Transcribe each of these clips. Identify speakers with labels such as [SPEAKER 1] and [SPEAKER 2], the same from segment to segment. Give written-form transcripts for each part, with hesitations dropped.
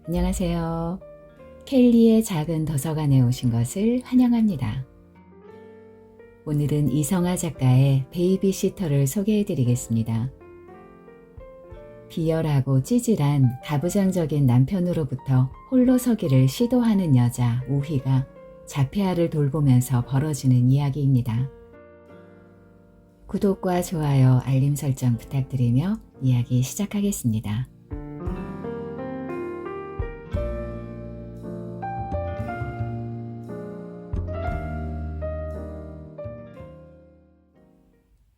[SPEAKER 1] 안녕하세요. 켈리의 작은 도서관에 오신 것을 환영합니다. 오늘은 이성아 작가의 베이비시터를 소개해 드리겠습니다. 비열하고 찌질한 가부장적인 남편으로부터 홀로 서기를 시도하는 여자 우희가 자폐아를 돌보면서 벌어지는 이야기입니다. 구독과 좋아요, 알림 설정 부탁드리며 이야기 시작하겠습니다.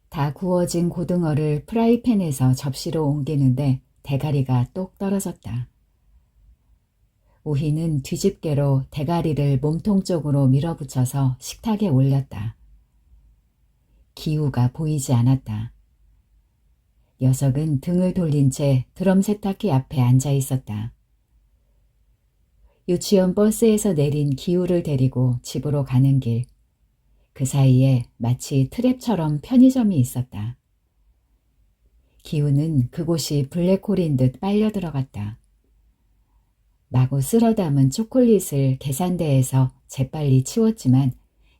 [SPEAKER 1] 다 구워진 고등어를 프라이팬에서 접시로 옮기는데 대가리가 똑 떨어졌다. 우희는 뒤집개로 대가리를 몸통 쪽으로 밀어붙여서 식탁에 올렸다. 기우가 보이지 않았다. 녀석은 등을 돌린 채 드럼 세탁기 앞에 앉아 있었다. 유치원 버스에서 내린 기우를 데리고 집으로 가는 길. 그 사이에 마치 트랩처럼 편의점이 있었다. 기우는 그곳이 블랙홀인 듯 빨려 들어갔다. 마구 쓸어 담은 초콜릿을 계산대에서 재빨리 치웠지만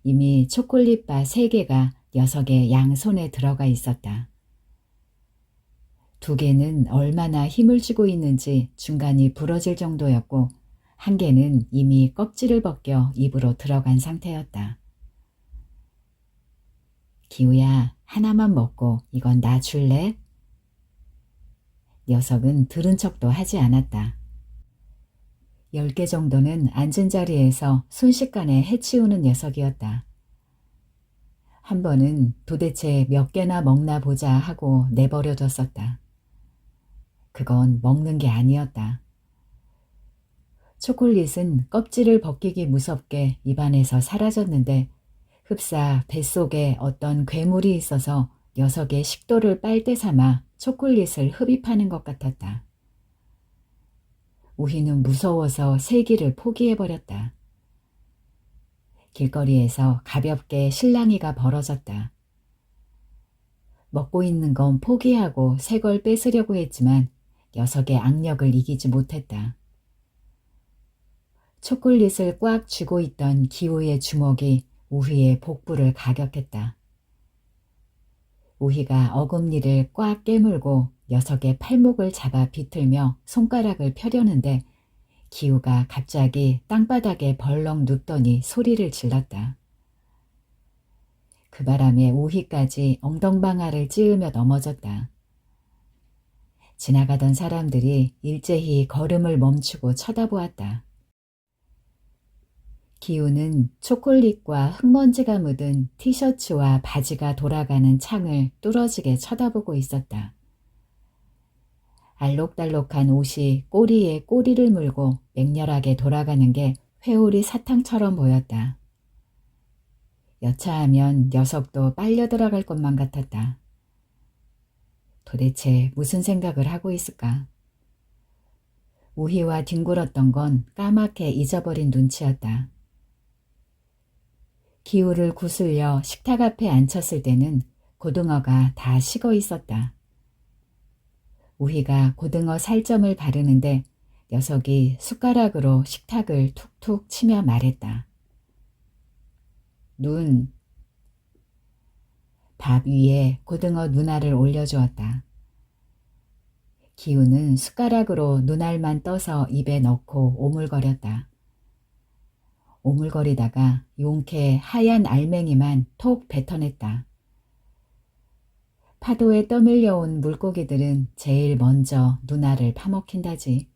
[SPEAKER 1] 이미 초콜릿바 3개가 녀석의 양손에 들어가 있었다. 2개는 얼마나 힘을 주고 있는지 중간이 부러질 정도였고 1개는 이미 껍질을 벗겨 입으로 들어간 상태였다. 기우야, 하나만 먹고 이건 나 줄래? 녀석은 들은 척도 하지 않았다. 10개 정도는 앉은 자리에서 순식간에 해치우는 녀석이었다. 한 번은 도대체 몇 개나 먹나 보자 하고 내버려뒀었다. 그건 먹는 게 아니었다. 초콜릿은 껍질을 벗기기 무섭게 입안에서 사라졌는데 흡사 뱃속에 어떤 괴물이 있어서 녀석의 식도를 빨대 삼아 초콜릿을 흡입하는 것 같았다. 우희는 무서워서 세기를 포기해버렸다. 길거리에서 가볍게 실랑이가 벌어졌다. 먹고 있는 건 포기하고 새 걸 뺏으려고 했지만 녀석의 악력을 이기지 못했다. 초콜릿을 꽉 쥐고 있던 기우의 주먹이 우희의 복부를 가격했다. 우희가 어금니를 꽉 깨물고 녀석의 팔목을 잡아 비틀며 손가락을 펴려는데 기우가 갑자기 땅바닥에 벌렁 눕더니 소리를 질렀다. 그 바람에 우희까지 엉덩방아를 찌으며 넘어졌다. 지나가던 사람들이 일제히 걸음을 멈추고 쳐다보았다. 기우는 초콜릿과 흙먼지가 묻은 티셔츠와 바지가 돌아가는 창을 뚫어지게 쳐다보고 있었다. 알록달록한 옷이 꼬리에 꼬리를 물고 맹렬하게 돌아가는 게 회오리 사탕처럼 보였다. 여차하면 녀석도 빨려 들어갈 것만 같았다. 도대체 무슨 생각을 하고 있을까? 우희와 뒹굴었던 건 까맣게 잊어버린 눈치였다. 기우를 구슬려 식탁 앞에 앉혔을 때는 고등어가 다 식어 있었다. 우희가 고등어 살점을 바르는데 녀석이 숟가락으로 식탁을 툭툭 치며 말했다. 눈. 밥 위에 고등어 눈알을 올려주었다. 기우는 숟가락으로 눈알만 떠서 입에 넣고 오물거렸다. 오물거리다가 용케 하얀 알맹이만 톡 뱉어냈다. 파도에 떠밀려온 물고기들은 제일 먼저 눈알을 파먹힌다지.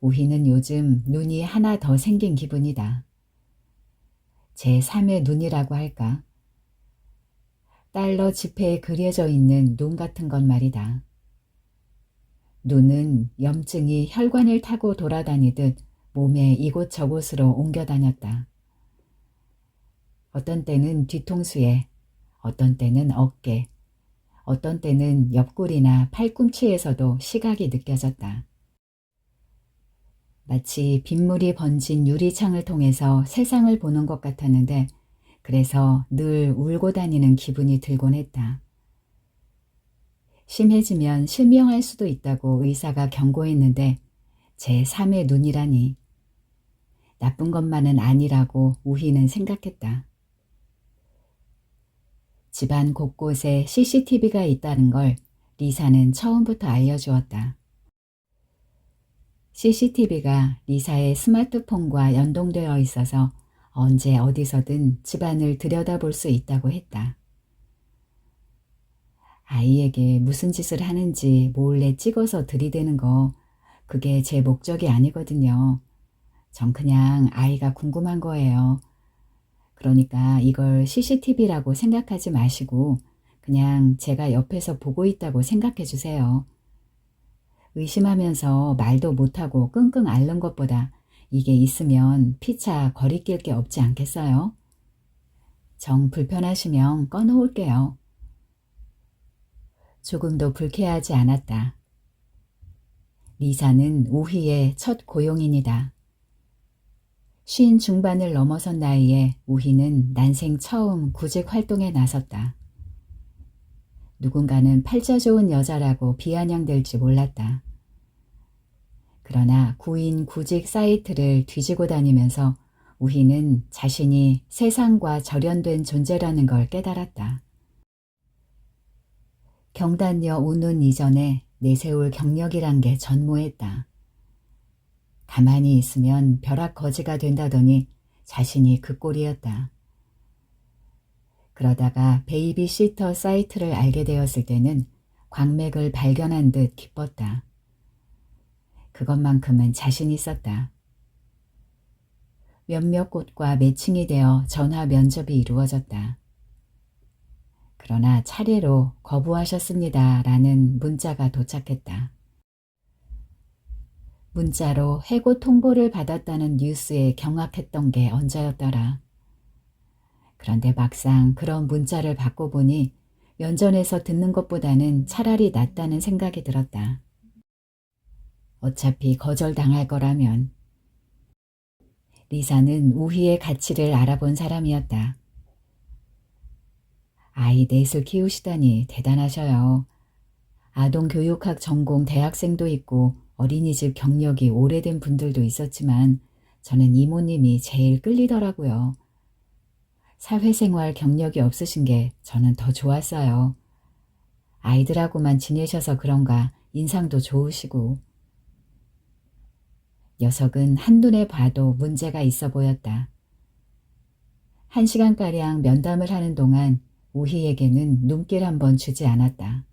[SPEAKER 1] 우희는 요즘 눈이 하나 더 생긴 기분이다. 제3의 눈이라고 할까? 달러 지폐에 그려져 있는 눈 같은 건 말이다. 눈은 염증이 혈관을 타고 돌아다니듯 몸의 이곳저곳으로 옮겨 다녔다. 어떤 때는 뒤통수에, 어떤 때는 어깨, 어떤 때는 옆구리나 팔꿈치에서도 시각이 느껴졌다. 마치 빗물이 번진 유리창을 통해서 세상을 보는 것 같았는데 그래서 늘 울고 다니는 기분이 들곤 했다. 심해지면 실명할 수도 있다고 의사가 경고했는데 제3의 눈이라니. 나쁜 것만은 아니라고 우희는 생각했다. 집안 곳곳에 CCTV가 있다는 걸 리사는 처음부터 알려주었다. CCTV가 리사의 스마트폰과 연동되어 있어서 언제 어디서든 집안을 들여다볼 수 있다고 했다. 아이에게 무슨 짓을 하는지 몰래 찍어서 들이대는 거, 그게 제 목적이 아니거든요. 전 그냥 아이가 궁금한 거예요. 그러니까 이걸 CCTV라고 생각하지 마시고 그냥 제가 옆에서 보고 있다고 생각해 주세요. 의심하면서 말도 못하고 끙끙 앓는 것보다 이게 있으면 피차 거리낄 게 없지 않겠어요? 정 불편하시면 꺼놓을게요. 조금도 불쾌하지 않았다. 리사는 우희의 첫 고용인이다. 50 중반을 넘어선 나이에 우희는 난생 처음 구직 활동에 나섰다. 누군가는 팔자 좋은 여자라고 비아냥댈지 몰랐다. 그러나 구인 구직 사이트를 뒤지고 다니면서 우희는 자신이 세상과 절연된 존재라는 걸 깨달았다. 경단녀 오는 이전에 내세울 경력이란 게 전무했다. 가만히 있으면 벼락거지가 된다더니 자신이 그 꼴이었다. 그러다가 베이비시터 사이트를 알게 되었을 때는 광맥을 발견한 듯 기뻤다. 그것만큼은 자신 있었다. 몇몇 곳과 매칭이 되어 전화 면접이 이루어졌다. 그러나 차례로 거부하셨습니다 라는 문자가 도착했다. 문자로 해고 통보를 받았다는 뉴스에 경악했던 게 언제였더라. 그런데 막상 그런 문자를 받고 보니 면전에서 듣는 것보다는 차라리 낫다는 생각이 들었다. 어차피 거절당할 거라면. 리사는 우희의 가치를 알아본 사람이었다. 아이 넷을 키우시다니 대단하셔요. 아동교육학 전공 대학생도 있고 어린이집 경력이 오래된 분들도 있었지만 저는 이모님이 제일 끌리더라고요. 사회생활 경력이 없으신 게 저는 더 좋았어요. 아이들하고만 지내셔서 그런가 인상도 좋으시고. 녀석은 한눈에 봐도 문제가 있어 보였다. 1시간가량 면담을 하는 동안 우희에게는 눈길 한번 주지 않았다.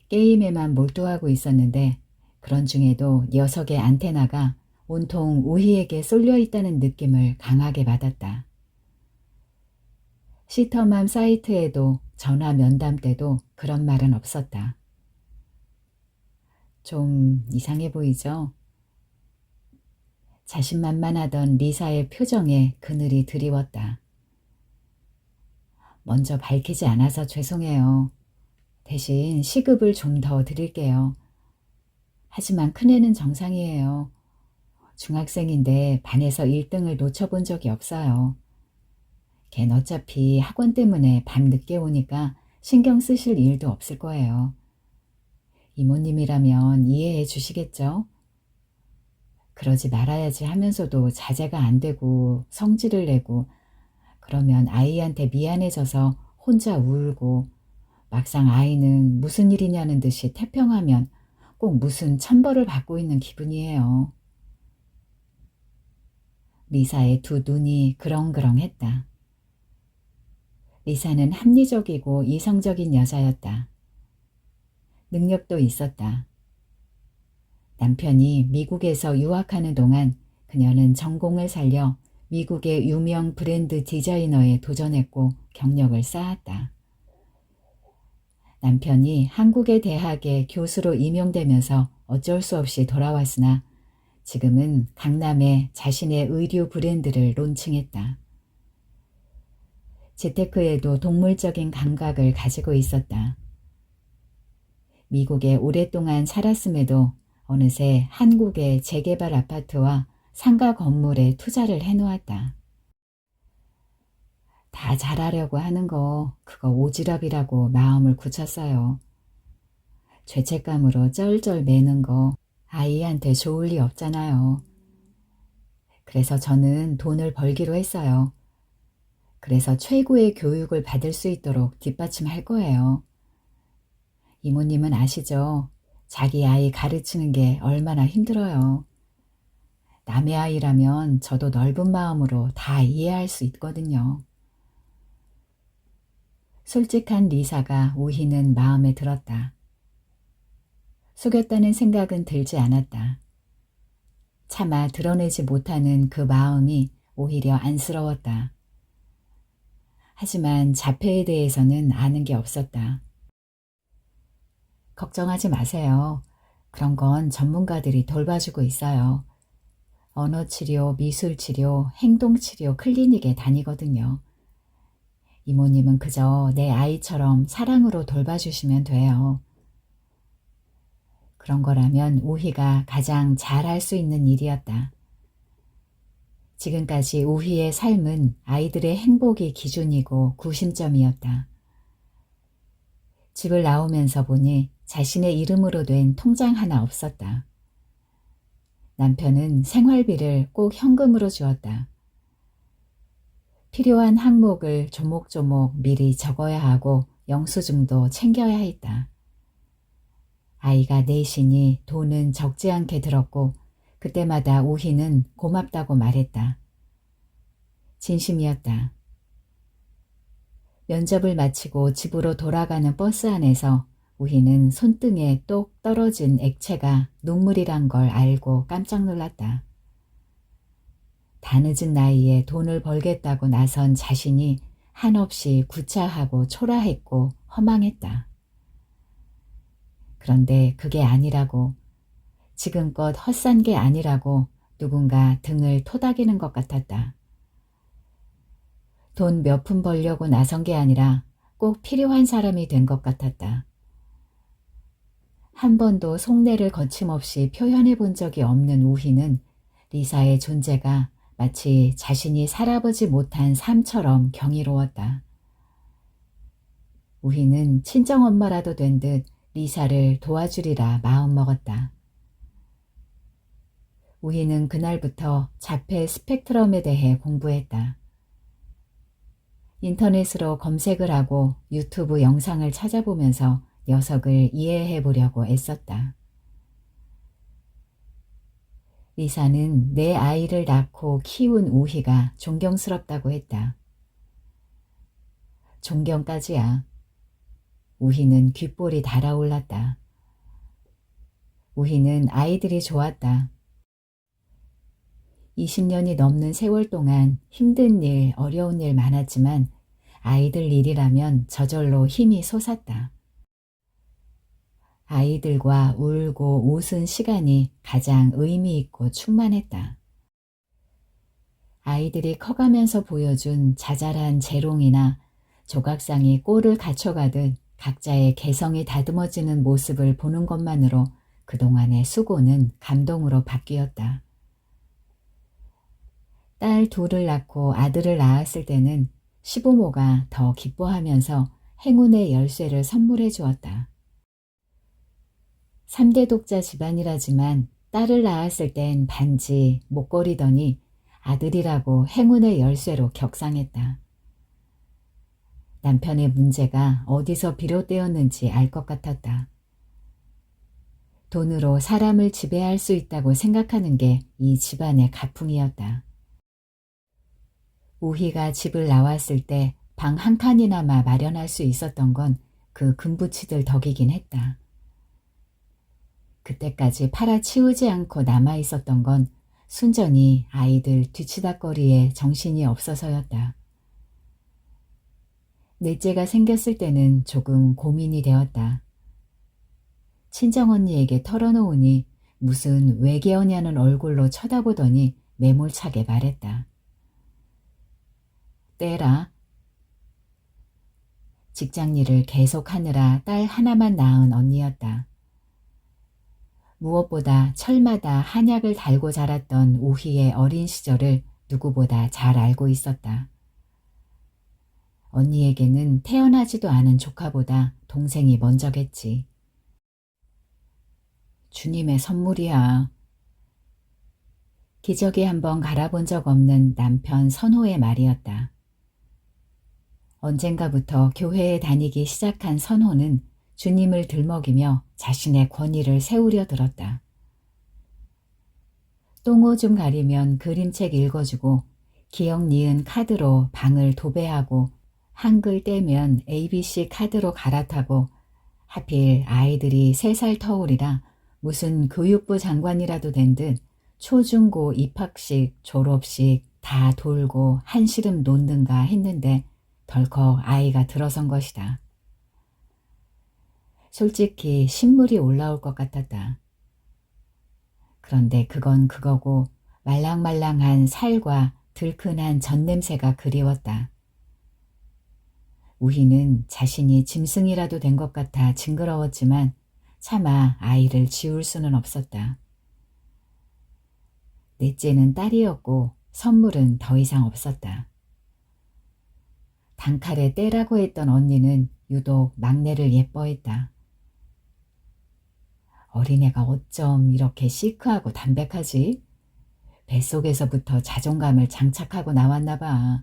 [SPEAKER 1] 게임에만 몰두하고 있었는데 그런 중에도 녀석의 안테나가 온통 우희에게 쏠려 있다는 느낌을 강하게 받았다. 시터맘 사이트에도 전화 면담 때도 그런 말은 없었다. 좀 이상해 보이죠? 자신만만하던 리사의 표정에 그늘이 드리웠다. 먼저 밝히지 않아서 죄송해요. 대신 시급을 좀 더 드릴게요. 하지만 큰애는 정상이에요. 중학생인데 반에서 1등을 놓쳐본 적이 없어요. 걘 어차피 학원 때문에 밤 늦게 오니까 신경 쓰실 일도 없을 거예요. 이모님이라면 이해해 주시겠죠? 그러지 말아야지 하면서도 자제가 안 되고 성질을 내고 그러면 아이한테 미안해져서 혼자 울고 막상 아이는 무슨 일이냐는 듯이 태평하면 꼭 무슨 천벌을 받고 있는 기분이에요. 리사의 두 눈이 그렁그렁했다. 리사는 합리적이고 이성적인 여자였다. 능력도 있었다. 남편이 미국에서 유학하는 동안 그녀는 전공을 살려 미국의 유명 브랜드 디자이너에 도전했고 경력을 쌓았다. 남편이 한국의 대학에 교수로 임용되면서 어쩔 수 없이 돌아왔으나 지금은 강남에 자신의 의류 브랜드를 론칭했다. 재테크에도 동물적인 감각을 가지고 있었다. 미국에 오랫동안 살았음에도 어느새 한국의 재개발 아파트와 상가 건물에 투자를 해놓았다. 다 잘하려고 하는 거 그거 오지랖이라고 마음을 굳혔어요. 죄책감으로 쩔쩔 매는 거 아이한테 좋을 리 없잖아요. 그래서 저는 돈을 벌기로 했어요. 그래서 최고의 교육을 받을 수 있도록 뒷받침할 거예요. 이모님은 아시죠? 자기 아이 가르치는 게 얼마나 힘들어요. 남의 아이라면 저도 넓은 마음으로 다 이해할 수 있거든요. 솔직한 리사가 우희는 마음에 들었다. 속였다는 생각은 들지 않았다. 차마 드러내지 못하는 그 마음이 오히려 안쓰러웠다. 하지만 자폐에 대해서는 아는 게 없었다. 걱정하지 마세요. 그런 건 전문가들이 돌봐주고 있어요. 언어치료, 미술치료, 행동치료 클리닉에 다니거든요. 이모님은 그저 내 아이처럼 사랑으로 돌봐주시면 돼요. 그런 거라면 우희가 가장 잘할 수 있는 일이었다. 지금까지 우희의 삶은 아이들의 행복이 기준이고 구심점이었다. 집을 나오면서 보니 자신의 이름으로 된 통장 하나 없었다. 남편은 생활비를 꼭 현금으로 주었다. 필요한 항목을 조목조목 미리 적어야 하고 영수증도 챙겨야 했다. 아이가 넷이니 돈은 적지 않게 들었고 그때마다 우희는 고맙다고 말했다. 진심이었다. 면접을 마치고 집으로 돌아가는 버스 안에서 우희는 손등에 똑 떨어진 액체가 눈물이란 걸 알고 깜짝 놀랐다. 다 늦은 나이에 돈을 벌겠다고 나선 자신이 한없이 구차하고 초라했고 허망했다. 그런데 그게 아니라고, 지금껏 헛산 게 아니라고 누군가 등을 토닥이는 것 같았다. 돈 몇 푼 벌려고 나선 게 아니라 꼭 필요한 사람이 된 것 같았다. 한 번도 속내를 거침없이 표현해 본 적이 없는 우희는 리사의 존재가 마치 자신이 살아보지 못한 삶처럼 경이로웠다. 우희는 친정엄마라도 된 듯 리사를 도와주리라 마음먹었다. 우희는 그날부터 자폐 스펙트럼에 대해 공부했다. 인터넷으로 검색을 하고 유튜브 영상을 찾아보면서 녀석을 이해해 보려고 애썼다. 리사는 내 아이를 낳고 키운 우희가 존경스럽다고 했다. 존경까지야. 우희는 귓볼이 달아올랐다. 우희는 아이들이 좋았다. 20년이 넘는 세월 동안 힘든 일, 어려운 일 많았지만 아이들 일이라면 저절로 힘이 솟았다. 아이들과 울고 웃은 시간이 가장 의미 있고 충만했다. 아이들이 커가면서 보여준 자잘한 재롱이나 조각상이 꼴을 갖춰가듯 각자의 개성이 다듬어지는 모습을 보는 것만으로 그동안의 수고는 감동으로 바뀌었다. 딸 둘을 낳고 아들을 낳았을 때는 시부모가 더 기뻐하면서 행운의 열쇠를 선물해 주었다. 3대 독자 집안이라지만 딸을 낳았을 땐 반지, 목걸이더니 아들이라고 행운의 열쇠로 격상했다. 남편의 문제가 어디서 비롯되었는지 알 것 같았다. 돈으로 사람을 지배할 수 있다고 생각하는 게 이 집안의 가풍이었다. 우희가 집을 나왔을 때 방 한 칸이나마 마련할 수 있었던 건 그 금부치들 덕이긴 했다. 그때까지 팔아치우지 않고 남아있었던 건 순전히 아이들 뒤치다꺼리에 정신이 없어서였다. 넷째가 생겼을 때는 조금 고민이 되었다. 친정언니에게 털어놓으니 무슨 외계어냐는 얼굴로 쳐다보더니 매몰차게 말했다. 떼라. 직장일을 계속하느라 딸 하나만 낳은 언니였다. 무엇보다 철마다 한약을 달고 자랐던 우희의 어린 시절을 누구보다 잘 알고 있었다. 언니에게는 태어나지도 않은 조카보다 동생이 먼저겠지. 주님의 선물이야. 기저귀 한번 갈아본 적 없는 남편 선호의 말이었다. 언젠가부터 교회에 다니기 시작한 선호는 주님을 들먹이며 자신의 권위를 세우려 들었다. 똥오줌 가리면 그림책 읽어주고 기억 니은 카드로 방을 도배하고 한글 떼면 ABC 카드로 갈아타고 하필 아이들이 3살 터울이라 무슨 교육부 장관이라도 된 듯 초중고 입학식 졸업식 다 돌고 한시름 놓는가 했는데 덜컥 아이가 들어선 것이다. 솔직히 신물이 올라올 것 같았다. 그런데 그건 그거고 말랑말랑한 살과 들큰한 젖냄새가 그리웠다. 우희는 자신이 짐승이라도 된 것 같아 징그러웠지만 차마 아이를 지울 수는 없었다. 넷째는 딸이었고 선물은 더 이상 없었다. 단칼에 떼라고 했던 언니는 유독 막내를 예뻐했다. 어린애가 어쩜 이렇게 시크하고 담백하지? 뱃속에서부터 자존감을 장착하고 나왔나 봐.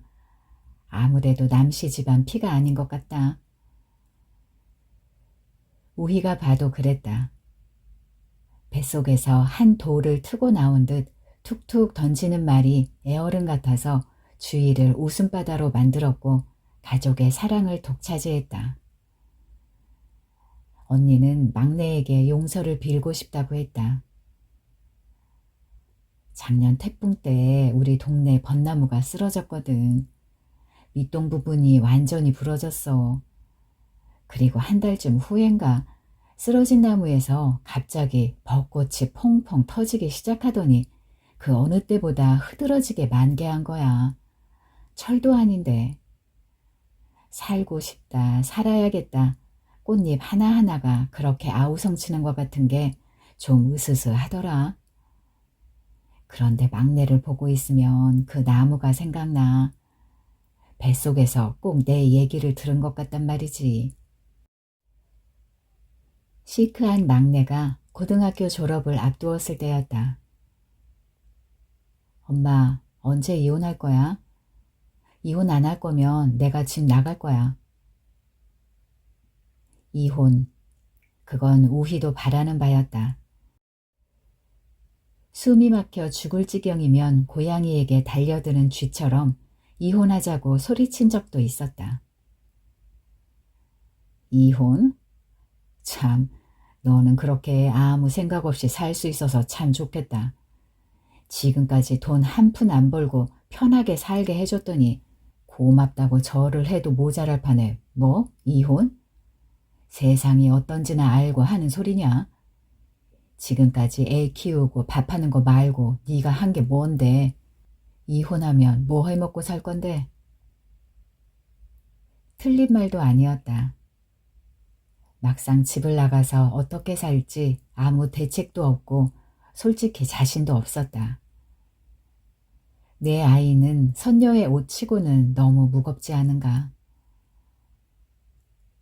[SPEAKER 1] 아무래도 남씨 집안 피가 아닌 것 같다. 우희가 봐도 그랬다. 뱃속에서 한 돌을 트고 나온 듯 툭툭 던지는 말이 애어른 같아서 주위를 웃음바다로 만들었고 가족의 사랑을 독차지했다. 언니는 막내에게 용서를 빌고 싶다고 했다. 작년 태풍 때 우리 동네 벚나무가 쓰러졌거든. 밑동 부분이 완전히 부러졌어. 그리고 한 달쯤 후엔가 쓰러진 나무에서 갑자기 벚꽃이 펑펑 터지기 시작하더니 그 어느 때보다 흐드러지게 만개한 거야. 철도 아닌데. 살고 싶다, 살아야겠다. 꽃잎 하나하나가 그렇게 아우성치는 것 같은 게 좀 으스스하더라. 그런데 막내를 보고 있으면 그 나무가 생각나. 뱃속에서 꼭 내 얘기를 들은 것 같단 말이지. 시크한 막내가 고등학교 졸업을 앞두었을 때였다. 엄마, 언제 이혼할 거야? 이혼 안 할 거면 내가 집 나갈 거야. 이혼. 그건 우희도 바라는 바였다. 숨이 막혀 죽을 지경이면 고양이에게 달려드는 쥐처럼 이혼하자고 소리친 적도 있었다. 이혼? 참, 너는 그렇게 아무 생각 없이 살 수 있어서 참 좋겠다. 지금까지 돈 한 푼 안 벌고 편하게 살게 해줬더니 고맙다고 절을 해도 모자랄 판에 뭐? 이혼? 세상이 어떤지나 알고 하는 소리냐? 지금까지 애 키우고 밥하는 거 말고 네가 한 게 뭔데? 이혼하면 뭐 해먹고 살 건데? 틀린 말도 아니었다. 막상 집을 나가서 어떻게 살지 아무 대책도 없고 솔직히 자신도 없었다. 내 아이는 선녀의 옷 치고는 너무 무겁지 않은가.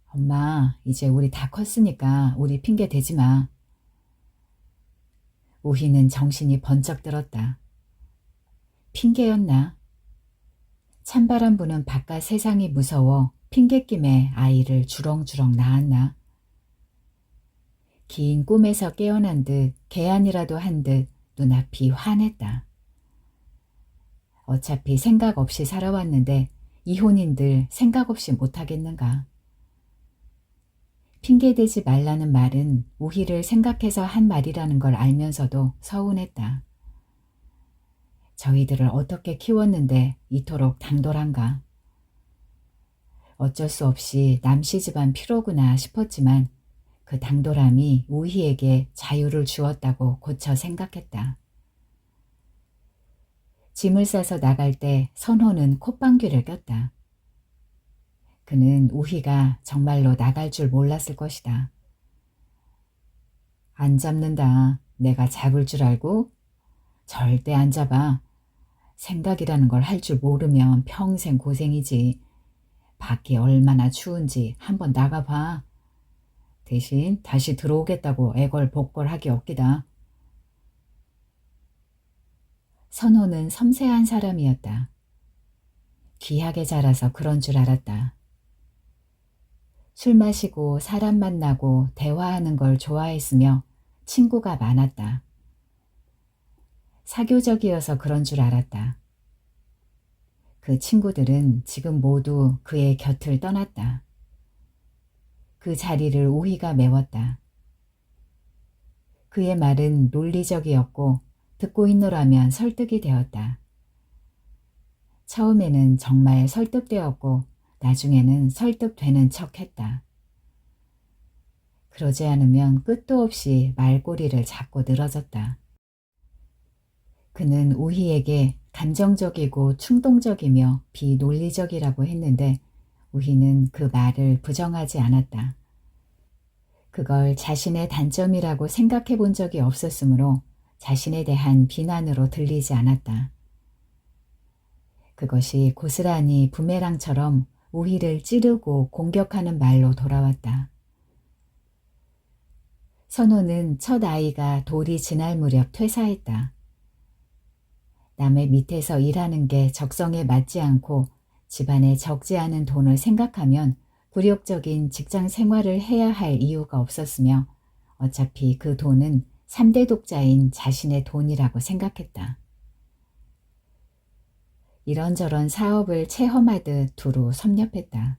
[SPEAKER 1] 엄마, 이제 우리 다 컸으니까 우리 핑계 대지 마. 우희는 정신이 번쩍 들었다. 핑계였나? 찬바람 부는 바깥 세상이 무서워 핑계김에 아이를 주렁주렁 낳았나? 긴 꿈에서 깨어난 듯 개안이라도 한 듯 눈앞이 환했다. 어차피 생각 없이 살아왔는데 이혼인들 생각 없이 못하겠는가? 핑계대지 말라는 말은 우희를 생각해서 한 말이라는 걸 알면서도 서운했다. 저희들을 어떻게 키웠는데 이토록 당돌한가? 어쩔 수 없이 남씨 집안 필요구나 싶었지만 그 당돌함이 우희에게 자유를 주었다고 고쳐 생각했다. 짐을 싸서 나갈 때 선호는 콧방귀를 꼈다. 그는 우희가 정말로 나갈 줄 몰랐을 것이다. 안 잡는다. 내가 잡을 줄 알고? 절대 안 잡아. 생각이라는 걸 할 줄 모르면 평생 고생이지. 밖이 얼마나 추운지 한번 나가봐. 대신 다시 들어오겠다고 애걸복걸하기 없기다. 선호는 섬세한 사람이었다. 귀하게 자라서 그런 줄 알았다. 술 마시고 사람 만나고 대화하는 걸 좋아했으며 친구가 많았다. 사교적이어서 그런 줄 알았다. 그 친구들은 지금 모두 그의 곁을 떠났다. 그 자리를 우희가 메웠다. 그의 말은 논리적이었고 듣고 있노라면 설득이 되었다. 처음에는 정말 설득되었고 나중에는 설득되는 척했다. 그러지 않으면 끝도 없이 말꼬리를 잡고 늘어졌다. 그는 우희에게 감정적이고 충동적이며 비논리적이라고 했는데 우희는 그 말을 부정하지 않았다. 그걸 자신의 단점이라고 생각해 본 적이 없었으므로 자신에 대한 비난으로 들리지 않았다. 그것이 고스란히 부메랑처럼 우희를 찌르고 공격하는 말로 돌아왔다. 선호는 첫 아이가 돌이 지날 무렵 퇴사했다. 남의 밑에서 일하는 게 적성에 맞지 않고 집안에 적지 않은 돈을 생각하면 굴욕적인 직장 생활을 해야 할 이유가 없었으며 어차피 그 돈은 3대 독자인 자신의 돈이라고 생각했다. 이런저런 사업을 체험하듯 두루 섭렵했다.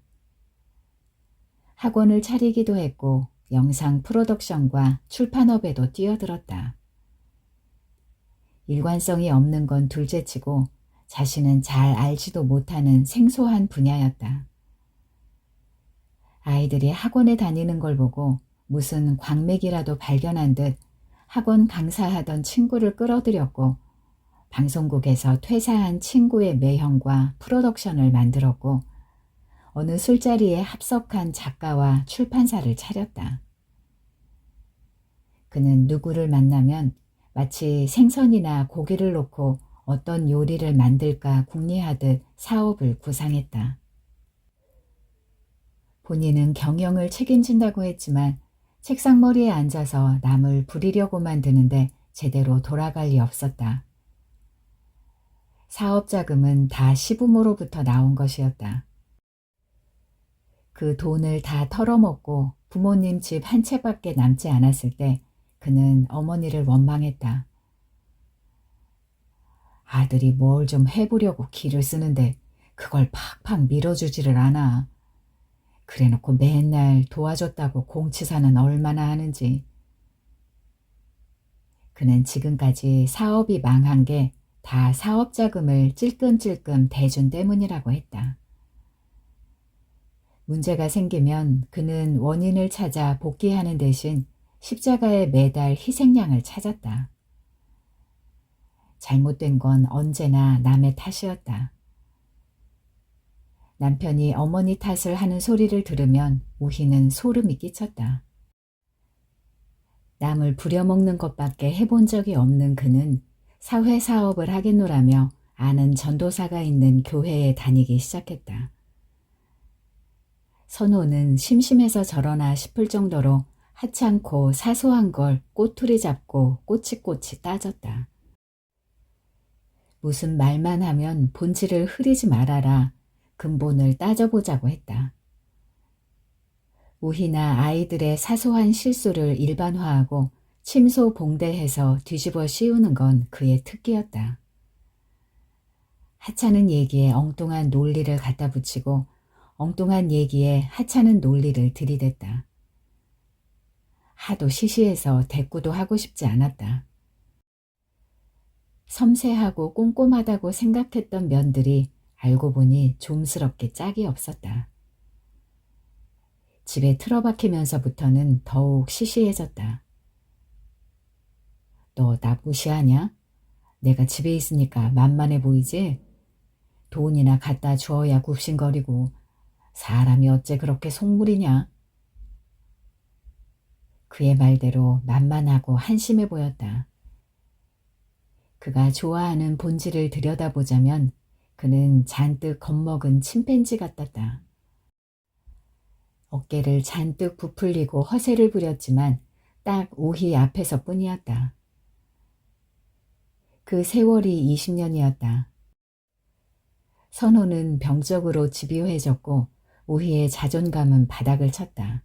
[SPEAKER 1] 학원을 차리기도 했고 영상 프로덕션과 출판업에도 뛰어들었다. 일관성이 없는 건 둘째치고 자신은 잘 알지도 못하는 생소한 분야였다. 아이들이 학원에 다니는 걸 보고 무슨 광맥이라도 발견한 듯 학원 강사하던 친구를 끌어들였고 방송국에서 퇴사한 친구의 매형과 프로덕션을 만들었고 어느 술자리에 합석한 작가와 출판사를 차렸다. 그는 누구를 만나면 마치 생선이나 고기를 놓고 어떤 요리를 만들까 궁리하듯 사업을 구상했다. 본인은 경영을 책임진다고 했지만 책상머리에 앉아서 남을 부리려고만 드는데 제대로 돌아갈 리 없었다. 사업 자금은 다 시부모로부터 나온 것이었다. 그 돈을 다 털어먹고 부모님 집 한 채밖에 남지 않았을 때 그는 어머니를 원망했다. 아들이 뭘 좀 해보려고 기를 쓰는데 그걸 팍팍 밀어주지를 않아. 그래놓고 맨날 도와줬다고 공치사는 얼마나 하는지. 그는 지금까지 사업이 망한 게 다 사업 자금을 찔끔찔끔 대준 때문이라고 했다. 문제가 생기면 그는 원인을 찾아 복귀하는 대신 십자가에 매달 희생양을 찾았다. 잘못된 건 언제나 남의 탓이었다. 남편이 어머니 탓을 하는 소리를 들으면 우희는 소름이 끼쳤다. 남을 부려먹는 것밖에 해본 적이 없는 그는 사회 사업을 하겠노라며 아는 전도사가 있는 교회에 다니기 시작했다. 선호는 심심해서 저러나 싶을 정도로 하찮고 사소한 걸 꼬투리 잡고 꼬치꼬치 따졌다. 무슨 말만 하면 본질을 흐리지 말아라. 근본을 따져보자고 했다. 우희나 아이들의 사소한 실수를 일반화하고 침소봉대해서 뒤집어 씌우는 건 그의 특기였다. 하찮은 얘기에 엉뚱한 논리를 갖다 붙이고 엉뚱한 얘기에 하찮은 논리를 들이댔다. 하도 시시해서 대꾸도 하고 싶지 않았다. 섬세하고 꼼꼼하다고 생각했던 면들이 알고 보니 좀스럽게 짝이 없었다. 집에 틀어박히면서부터는 더욱 시시해졌다. 너 나 무시하냐? 내가 집에 있으니까 만만해 보이지? 돈이나 갖다 주어야 굽신거리고 사람이 어째 그렇게 속물이냐? 그의 말대로 만만하고 한심해 보였다. 그가 좋아하는 본질을 들여다보자면 그는 잔뜩 겁먹은 침팬지 같았다. 어깨를 잔뜩 부풀리고 허세를 부렸지만 딱 우희 앞에서 뿐이었다. 그 세월이 20년이었다. 선호는 병적으로 집요해졌고 우희의 자존감은 바닥을 쳤다.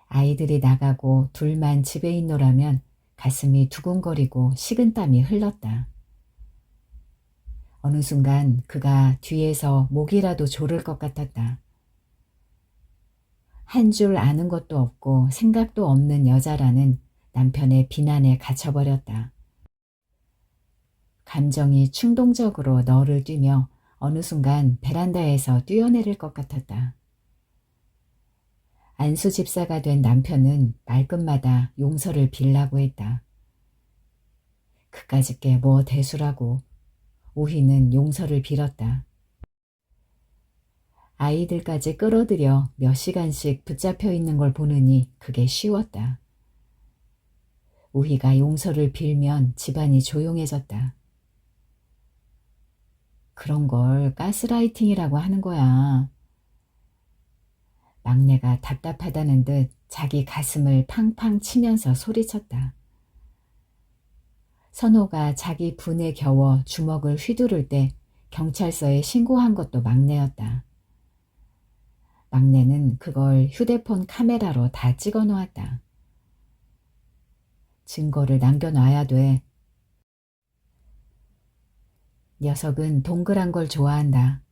[SPEAKER 1] 아이들이 나가고 둘만 집에 있노라면 가슴이 두근거리고 식은땀이 흘렀다. 어느 순간 그가 뒤에서 목이라도 조를 것 같았다. 한 줄 아는 것도 없고 생각도 없는 여자라는 남편의 비난에 갇혀버렸다. 감정이 충동적으로 너를 뛰며 어느 순간 베란다에서 뛰어내릴 것 같았다. 안수 집사가 된 남편은 말끝마다 용서를 빌라고 했다. 그까짓 게 뭐 대수라고. 우희는 용서를 빌었다. 아이들까지 끌어들여 몇 시간씩 붙잡혀 있는 걸 보느니 그게 쉬웠다. 우희가 용서를 빌면 집안이 조용해졌다. 그런 걸 가스라이팅이라고 하는 거야. 막내가 답답하다는 듯 자기 가슴을 팡팡 치면서 소리쳤다. 선호가 자기 분에 겨워 주먹을 휘두를 때 경찰서에 신고한 것도 막내였다. 막내는 그걸 휴대폰 카메라로 다 찍어 놓았다. 증거를 남겨놔야 돼. 녀석은 동그란 걸 좋아한다.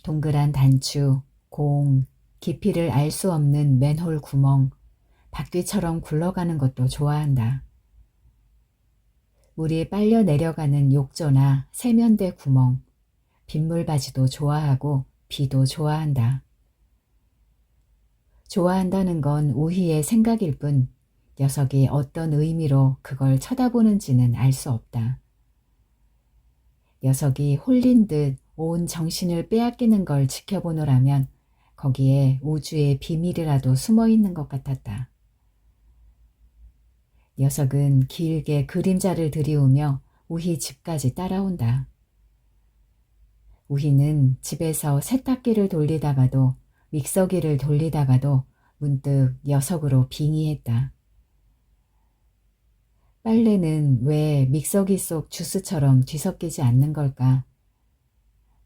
[SPEAKER 1] 동그란 단추, 공, 깊이를 알 수 없는 맨홀 구멍, 바퀴처럼 굴러가는 것도 좋아한다. 물이 빨려 내려가는 욕조나 세면대 구멍, 빗물바지도 좋아하고 비도 좋아한다. 좋아한다는 건 우희의 생각일 뿐 녀석이 어떤 의미로 그걸 쳐다보는지는 알 수 없다. 녀석이 홀린 듯 온 정신을 빼앗기는 걸 지켜보노라면 거기에 우주의 비밀이라도 숨어 있는 것 같았다. 녀석은 길게 그림자를 들이우며 우희 집까지 따라온다. 우희는 집에서 세탁기를 돌리다가도 믹서기를 돌리다가도 문득 녀석으로 빙의했다. 빨래는 왜 믹서기 속 주스처럼 뒤섞이지 않는 걸까?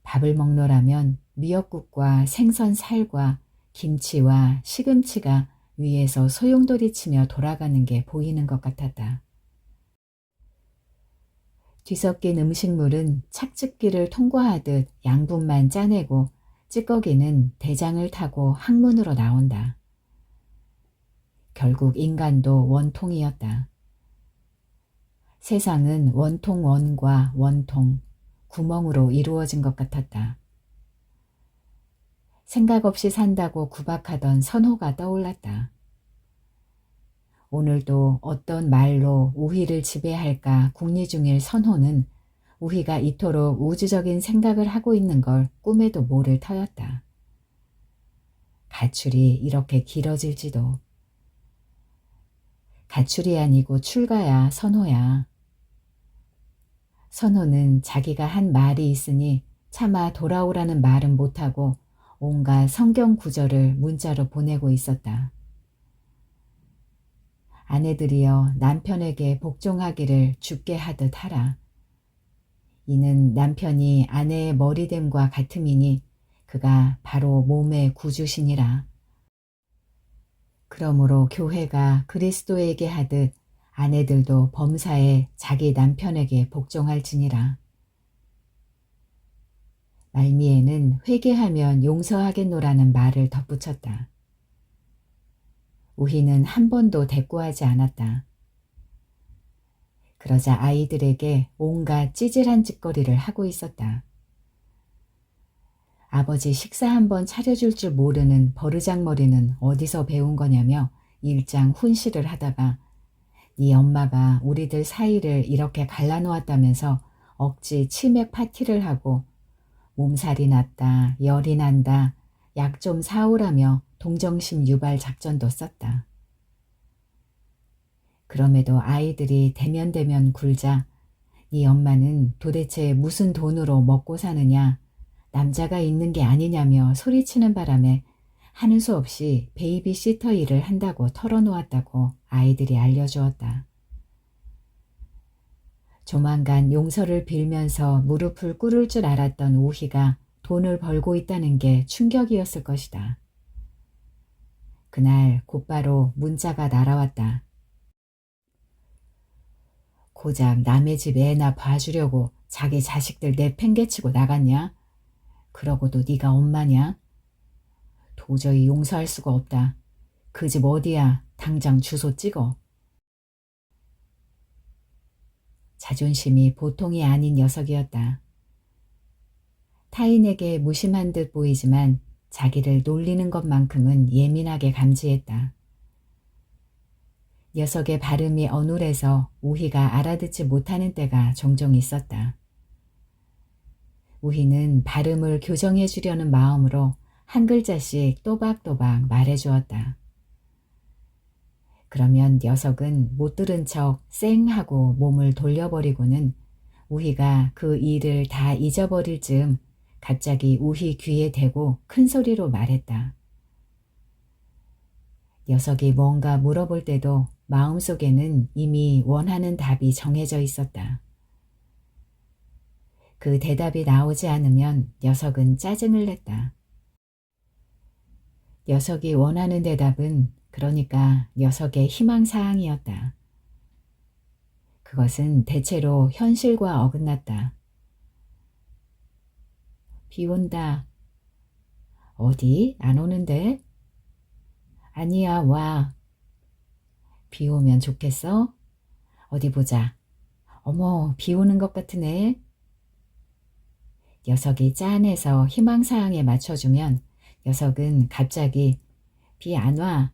[SPEAKER 1] 밥을 먹노라면 미역국과 생선 살과 김치와 시금치가 위에서 소용돌이 치며 돌아가는 게 보이는 것 같았다. 뒤섞인 음식물은 착즙기를 통과하듯 양분만 짜내고 찌꺼기는 대장을 타고 항문으로 나온다. 결국 인간도 원통이었다. 세상은 원통 원과 원통, 구멍으로 이루어진 것 같았다. 생각 없이 산다고 구박하던 선호가 떠올랐다. 오늘도 어떤 말로 우희를 지배할까 궁리 중일 선호는 우희가 이토록 우주적인 생각을 하고 있는 걸 꿈에도 모를 터였다. 가출이 이렇게 길어질지도. 가출이 아니고 출가야, 선호야. 선호는 자기가 한 말이 있으니 차마 돌아오라는 말은 못하고 온갖 성경 구절을 문자로 보내고 있었다. 아내들이여 남편에게 복종하기를 주께 하듯 하라. 이는 남편이 아내의 머리됨과 같음이니 그가 바로 몸의 구주시니라. 그러므로 교회가 그리스도에게 하듯 아내들도 범사에 자기 남편에게 복종할지니라. 말미에는 회개하면 용서하겠노라는 말을 덧붙였다. 우희는 한 번도 대꾸하지 않았다. 그러자 아이들에게 온갖 찌질한 짓거리를 하고 있었다. 아버지 식사 한번 차려줄 줄 모르는 버르장머리는 어디서 배운 거냐며 일장 훈시를 하다가 네 엄마가 우리들 사이를 이렇게 갈라놓았다면서 억지 치맥 파티를 하고 몸살이 났다, 열이 난다, 약 좀 사오라며 동정심 유발 작전도 썼다. 그럼에도 아이들이 대면대면 굴자 네 엄마는 도대체 무슨 돈으로 먹고 사느냐, 남자가 있는 게 아니냐며 소리치는 바람에 하는 수 없이 베이비시터 일을 한다고 털어놓았다고 아이들이 알려주었다. 조만간 용서를 빌면서 무릎을 꿇을 줄 알았던 우희가 돈을 벌고 있다는 게 충격이었을 것이다. 그날 곧바로 문자가 날아왔다. 고작 남의 집 애나 봐주려고 자기 자식들 내팽개치고 나갔냐? 그러고도 네가 엄마냐? 도저히 용서할 수가 없다. 그 집 어디야? 당장 주소 찍어. 자존심이 보통이 아닌 녀석이었다. 타인에게 무심한 듯 보이지만 자기를 놀리는 것만큼은 예민하게 감지했다. 녀석의 발음이 어눌해서 우희가 알아듣지 못하는 때가 종종 있었다. 우희는 발음을 교정해 주려는 마음으로 한 글자씩 또박또박 말해주었다. 그러면 녀석은 못 들은 척 쌩 하고 몸을 돌려버리고는 우희가 그 일을 다 잊어버릴 즈음 갑자기 우희 귀에 대고 큰 소리로 말했다. 녀석이 뭔가 물어볼 때도 마음속에는 이미 원하는 답이 정해져 있었다. 그 대답이 나오지 않으면 녀석은 짜증을 냈다. 녀석이 원하는 대답은 그러니까 녀석의 희망사항이었다. 그것은 대체로 현실과 어긋났다. 비 온다. 어디? 안 오는데? 아니야, 와. 비 오면 좋겠어? 어디 보자. 어머, 비 오는 것 같으네. 녀석이 짠해서 희망사항에 맞춰주면 녀석은 갑자기 비 안 와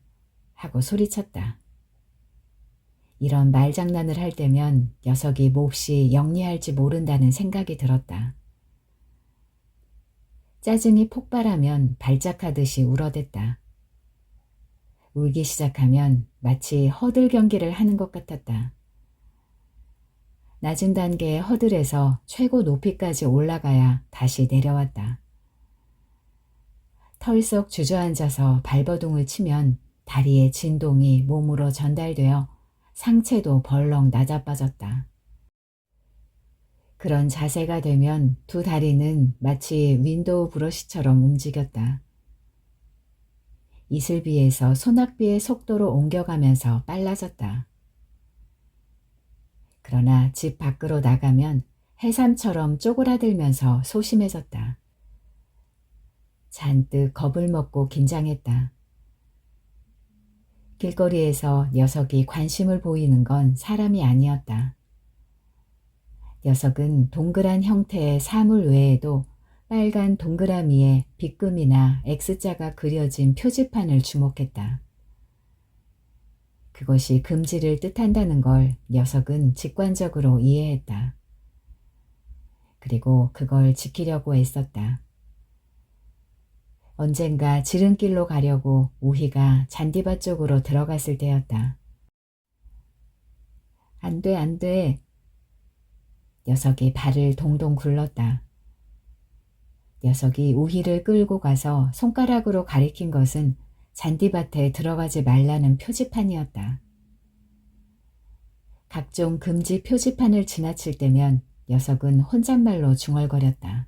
[SPEAKER 1] 하고 소리쳤다. 이런 말장난을 할 때면 녀석이 몹시 영리할지 모른다는 생각이 들었다. 짜증이 폭발하면 발작하듯이 울어댔다. 울기 시작하면 마치 허들 경기를 하는 것 같았다. 낮은 단계의 허들에서 최고 높이까지 올라가야 다시 내려왔다. 털썩 주저앉아서 발버둥을 치면 다리의 진동이 몸으로 전달되어 상체도 벌렁 낮아빠졌다. 그런 자세가 되면 두 다리는 마치 윈도우 브러쉬처럼 움직였다. 이슬비에서 소낙비의 속도로 옮겨가면서 빨라졌다. 그러나 집 밖으로 나가면 해삼처럼 쪼그라들면서 소심해졌다. 잔뜩 겁을 먹고 긴장했다. 길거리에서 녀석이 관심을 보이는 건 사람이 아니었다. 녀석은 동그란 형태의 사물 외에도 빨간 동그라미에 빗금이나 X자가 그려진 표지판을 주목했다. 그것이 금지를 뜻한다는 걸 녀석은 직관적으로 이해했다. 그리고 그걸 지키려고 애썼다. 언젠가 지름길로 가려고 우희가 잔디밭 쪽으로 들어갔을 때였다. 안 돼, 안 돼. 녀석이 발을 동동 굴렀다. 녀석이 우희를 끌고 가서 손가락으로 가리킨 것은 잔디밭에 들어가지 말라는 표지판이었다. 각종 금지 표지판을 지나칠 때면 녀석은 혼잣말로 중얼거렸다.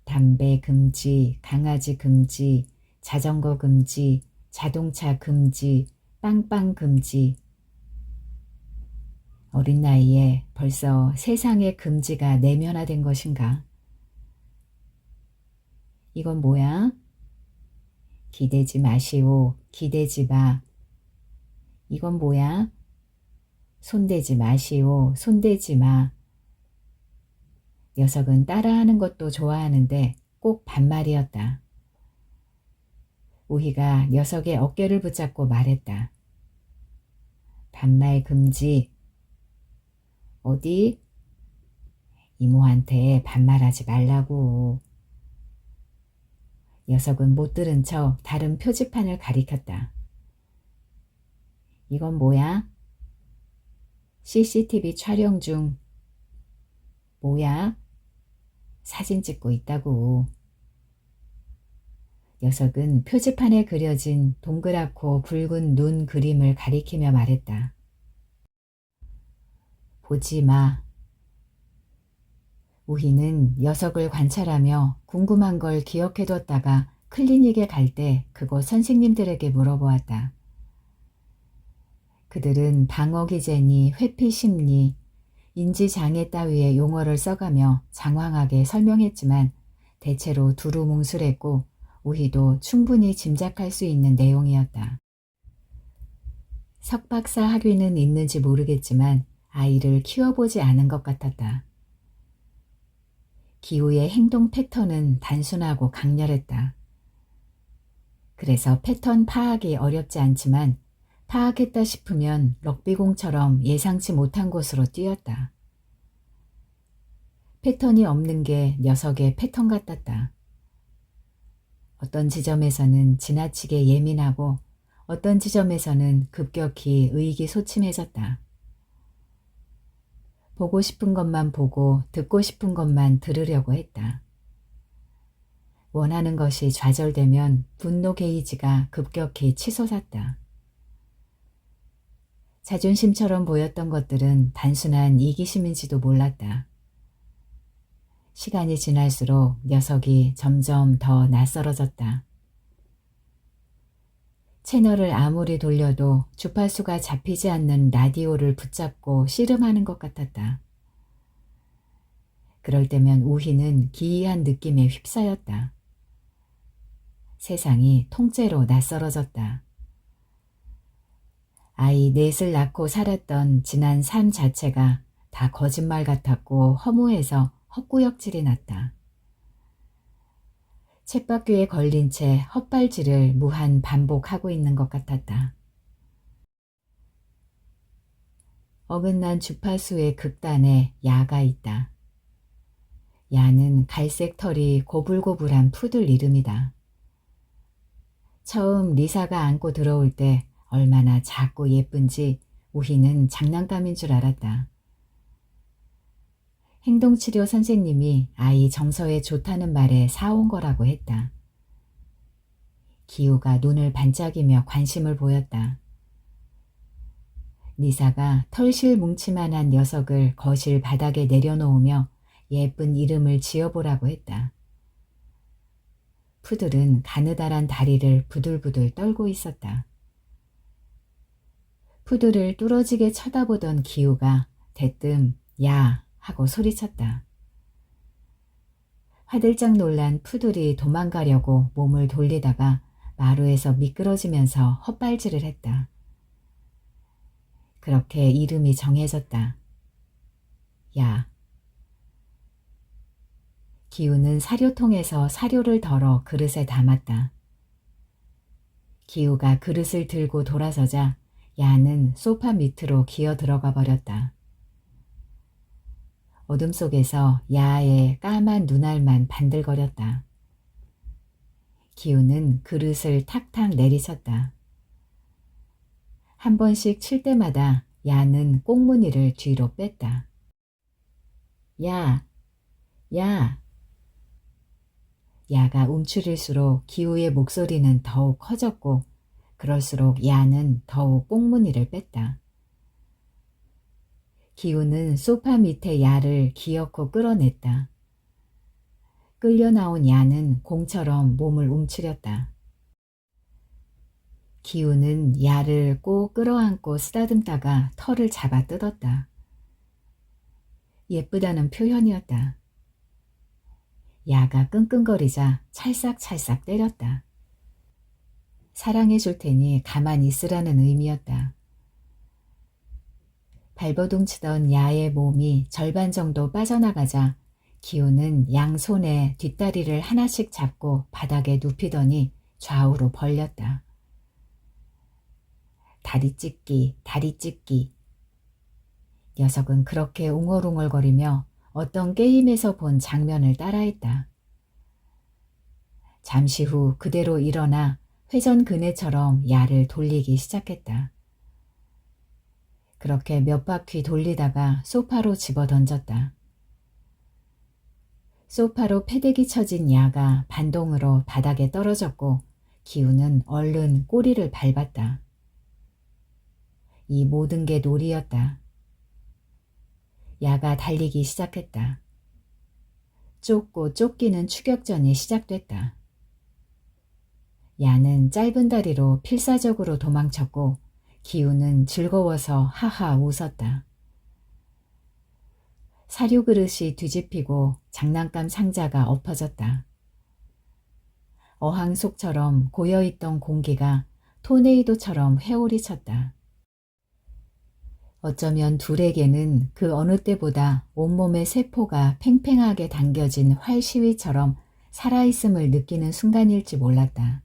[SPEAKER 1] 담배 금지, 강아지 금지, 자전거 금지, 자동차 금지, 빵빵 금지. 어린 나이에 벌써 세상의 금지가 내면화된 것인가? 이건 뭐야? 기대지 마시오, 기대지 마. 이건 뭐야? 손대지 마시오, 손대지 마. 녀석은 따라하는 것도 좋아하는데 꼭 반말이었다. 우희가 녀석의 어깨를 붙잡고 말했다. 반말 금지. 어디? 이모한테 반말하지 말라고. 녀석은 못 들은 척 다른 표지판을 가리켰다. 이건 뭐야? CCTV 촬영 중. 뭐야? 사진 찍고 있다고. 녀석은 표지판에 그려진 동그랗고 붉은 눈 그림을 가리키며 말했다. 보지 마. 우희는 녀석을 관찰하며 궁금한 걸 기억해뒀다가 클리닉에 갈 때 그곳 선생님들에게 물어보았다. 그들은 방어기제니 회피심리, 인지장애 따위의 용어를 써가며 장황하게 설명했지만 대체로 두루뭉술했고 우희도 충분히 짐작할 수 있는 내용이었다. 석박사 학위는 있는지 모르겠지만 아이를 키워보지 않은 것 같았다. 기우의 행동 패턴은 단순하고 강렬했다. 그래서 패턴 파악이 어렵지 않지만 파악했다 싶으면 럭비공처럼 예상치 못한 곳으로 뛰었다. 패턴이 없는 게 녀석의 패턴 같았다. 어떤 지점에서는 지나치게 예민하고 어떤 지점에서는 급격히 의기소침해졌다. 보고 싶은 것만 보고 듣고 싶은 것만 들으려고 했다. 원하는 것이 좌절되면 분노 게이지가 급격히 치솟았다. 자존심처럼 보였던 것들은 단순한 이기심인지도 몰랐다. 시간이 지날수록 녀석이 점점 더 낯설어졌다. 채널을 아무리 돌려도 주파수가 잡히지 않는 라디오를 붙잡고 씨름하는 것 같았다. 그럴 때면 우희는 기이한 느낌에 휩싸였다. 세상이 통째로 낯설어졌다. 아이 넷을 낳고 살았던 지난 삶 자체가 다 거짓말 같았고 허무해서 헛구역질이 났다. 쳇바퀴에 걸린 채 헛발질을 무한 반복하고 있는 것 같았다. 어긋난 주파수의 극단에 야가 있다. 야는 갈색 털이 고불고불한 푸들 이름이다. 처음 리사가 안고 들어올 때 얼마나 작고 예쁜지 우희는 장난감인 줄 알았다. 행동치료 선생님이 아이 정서에 좋다는 말에 사온 거라고 했다. 기우가 눈을 반짝이며 관심을 보였다. 리사가 털실 뭉치만한 녀석을 거실 바닥에 내려놓으며 예쁜 이름을 지어보라고 했다. 푸들은 가느다란 다리를 부들부들 떨고 있었다. 푸들을 뚫어지게 쳐다보던 기우가 대뜸 야 하고 소리쳤다. 화들짝 놀란 푸들이 도망가려고 몸을 돌리다가 마루에서 미끄러지면서 헛발질을 했다. 그렇게 이름이 정해졌다. 야. 기우는 사료통에서 사료를 덜어 그릇에 담았다. 기우가 그릇을 들고 돌아서자 야는 소파 밑으로 기어 들어가 버렸다. 어둠 속에서 야의 까만 눈알만 반들거렸다. 기우는 그릇을 탁탁 내리쳤다. 한 번씩 칠 때마다 야는 꽁무니를 뒤로 뺐다. 야! 야! 야가 움츠릴수록 기우의 목소리는 더욱 커졌고 그럴수록 야는 더욱 꽁무니를 뺐다. 기우는 소파 밑에 야를 기어코 끌어냈다. 끌려 나온 야는 공처럼 몸을 움츠렸다. 기우는 야를 꼭 끌어안고 쓰다듬다가 털을 잡아 뜯었다. 예쁘다는 표현이었다. 야가 끙끙거리자 찰싹찰싹 때렸다. 사랑해 줄 테니 가만히 있으라는 의미였다. 발버둥 치던 야의 몸이 절반 정도 빠져나가자 기우는 양손에 뒷다리를 하나씩 잡고 바닥에 눕히더니 좌우로 벌렸다. 다리 찢기, 다리 찢기. 녀석은 그렇게 웅얼웅얼거리며 어떤 게임에서 본 장면을 따라했다. 잠시 후 그대로 일어나 회전 그네처럼 야를 돌리기 시작했다. 그렇게 몇 바퀴 돌리다가 소파로 집어던졌다. 소파로 패대기 쳐진 야가 반동으로 바닥에 떨어졌고 기우는 얼른 꼬리를 밟았다. 이 모든 게 놀이였다. 야가 달리기 시작했다. 쫓고 쫓기는 추격전이 시작됐다. 야는 짧은 다리로 필사적으로 도망쳤고 기우는 즐거워서 하하 웃었다. 사료 그릇이 뒤집히고 장난감 상자가 엎어졌다. 어항 속처럼 고여있던 공기가 토네이도처럼 회오리쳤다. 어쩌면 둘에게는 그 어느 때보다 온몸의 세포가 팽팽하게 당겨진 활시위처럼 살아있음을 느끼는 순간일지 몰랐다.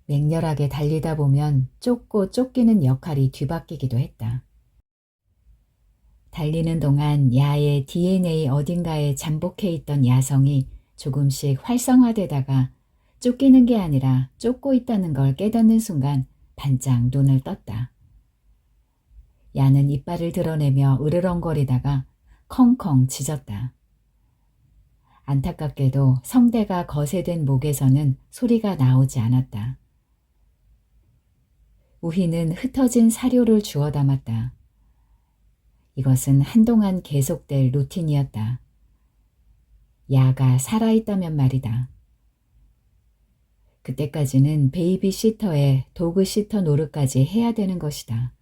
[SPEAKER 1] 맹렬하게 달리다 보면 쫓고 쫓기는 역할이 뒤바뀌기도 했다. 달리는 동안 야의 DNA 어딘가에 잠복해 있던 야성이 조금씩 활성화되다가 쫓기는 게 아니라 쫓고 있다는 걸 깨닫는 순간 반짝 눈을 떴다. 야는 이빨을 드러내며 으르렁거리다가 컹컹 짖었다. 안타깝게도 성대가 거세된 목에서는 소리가 나오지 않았다. 우희는 흩어진 사료를 주워 담았다. 이것은 한동안 계속될 루틴이었다. 야가 살아있다면 말이다. 그때까지는 베이비시터에 도그시터 노릇까지 해야 되는 것이다.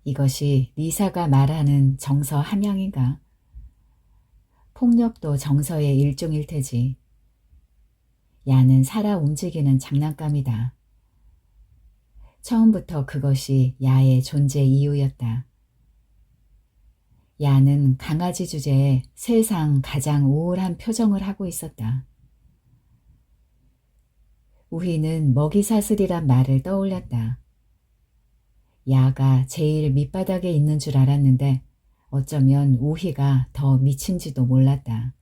[SPEAKER 1] 이것이 리사가 말하는 정서 함양인가? 폭력도 정서의 일종일 테지. 야는 살아 움직이는 장난감이다. 처음부터 그것이 야의 존재 이유였다. 야는 강아지 주제에 세상 가장 우울한 표정을 하고 있었다. 우희는 먹이사슬이란 말을 떠올렸다. 야가 제일 밑바닥에 있는 줄 알았는데 어쩌면 우희가 더 미친지도 몰랐다.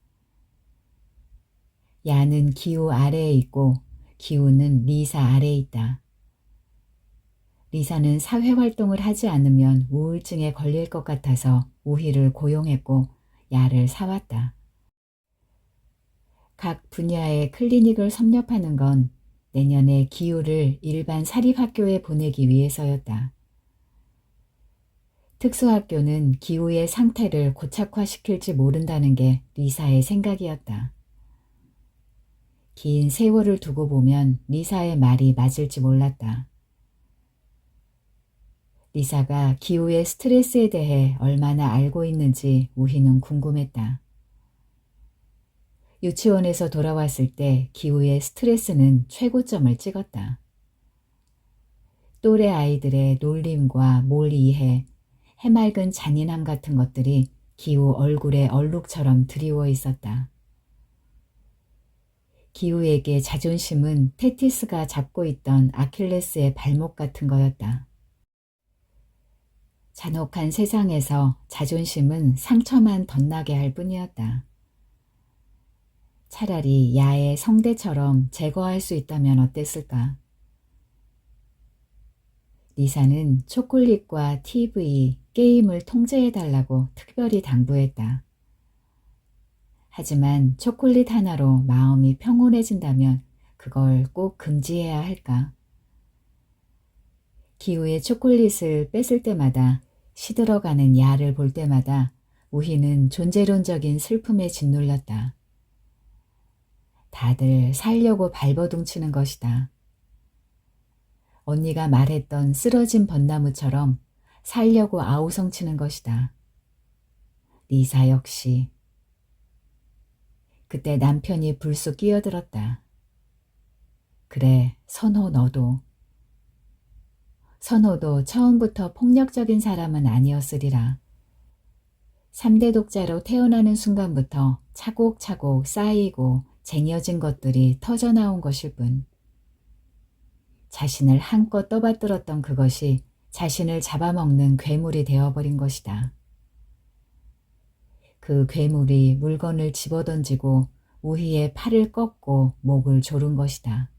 [SPEAKER 1] 야는 기우 아래에 있고 기우는 리사 아래에 있다. 리사는 사회활동을 하지 않으면 우울증에 걸릴 것 같아서 우희를 고용했고 야를 사왔다. 각 분야의 클리닉을 섭렵하는 건 내년에 기우를 일반 사립학교에 보내기 위해서였다. 특수학교는 기우의 상태를 고착화시킬지 모른다는 게 리사의 생각이었다. 긴 세월을 두고 보면 리사의 말이 맞을지 몰랐다. 리사가 기우의 스트레스에 대해 얼마나 알고 있는지 우희는 궁금했다. 유치원에서 돌아왔을 때 기우의 스트레스는 최고점을 찍었다. 또래 아이들의 놀림과 몰이해, 해맑은 잔인함 같은 것들이 기우 얼굴에 얼룩처럼 드리워 있었다. 기우에게 자존심은 테티스가 잡고 있던 아킬레스의 발목 같은 거였다. 잔혹한 세상에서 자존심은 상처만 덧나게 할 뿐이었다. 차라리 야의 성대처럼 제거할 수 있다면 어땠을까? 리사는 초콜릿과 TV, 게임을 통제해달라고 특별히 당부했다. 하지만 초콜릿 하나로 마음이 평온해진다면 그걸 꼭 금지해야 할까? 기우의 초콜릿을 뺏을 때마다 시들어가는 야를 볼 때마다 우희는 존재론적인 슬픔에 짓눌렸다. 다들 살려고 발버둥치는 것이다. 언니가 말했던 쓰러진 벚나무처럼 살려고 아우성치는 것이다. 리사 역시. 그때 남편이 불쑥 끼어들었다. 그래, 선호 너도. 선호도 처음부터 폭력적인 사람은 아니었으리라. 3대 독자로 태어나는 순간부터 차곡차곡 쌓이고 쟁여진 것들이 터져나온 것일 뿐. 자신을 한껏 떠받들었던 그것이 자신을 잡아먹는 괴물이 되어버린 것이다. 그 괴물이 물건을 집어던지고 우희의 팔을 꺾고 목을 조른 것이다.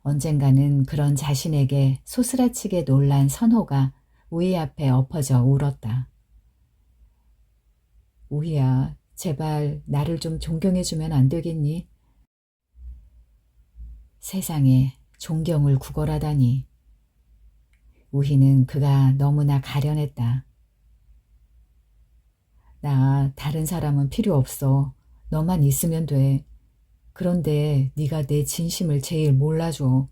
[SPEAKER 1] 언젠가는 그런 자신에게 소스라치게 놀란 선호가 우희 앞에 엎어져 울었다. 우희야, 제발 나를 좀 존경해주면 안 되겠니? 세상에 존경을 구걸하다니. 우희는 그가 너무나 가련했다. 나 다른 사람은 필요 없어. 너만 있으면 돼. 그런데 네가 내 진심을 제일 몰라줘.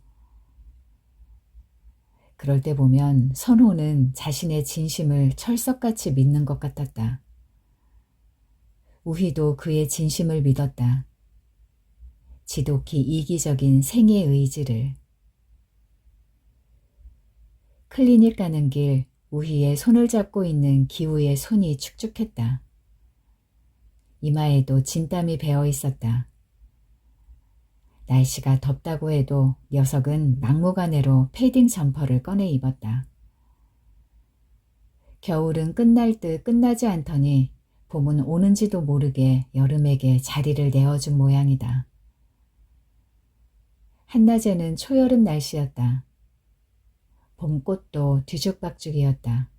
[SPEAKER 1] 그럴 때 보면 선호는 자신의 진심을 철석같이 믿는 것 같았다. 우희도 그의 진심을 믿었다. 지독히 이기적인 생의 의지를. 클리닉 가는 길 우희의 손을 잡고 있는 기우의 손이 축축했다. 이마에도 진땀이 배어 있었다. 날씨가 덥다고 해도 녀석은 막무가내로 패딩 점퍼를 꺼내 입었다. 겨울은 끝날 듯 끝나지 않더니 봄은 오는지도 모르게 여름에게 자리를 내어준 모양이다. 한낮에는 초여름 날씨였다. 봄꽃도 뒤죽박죽이었다.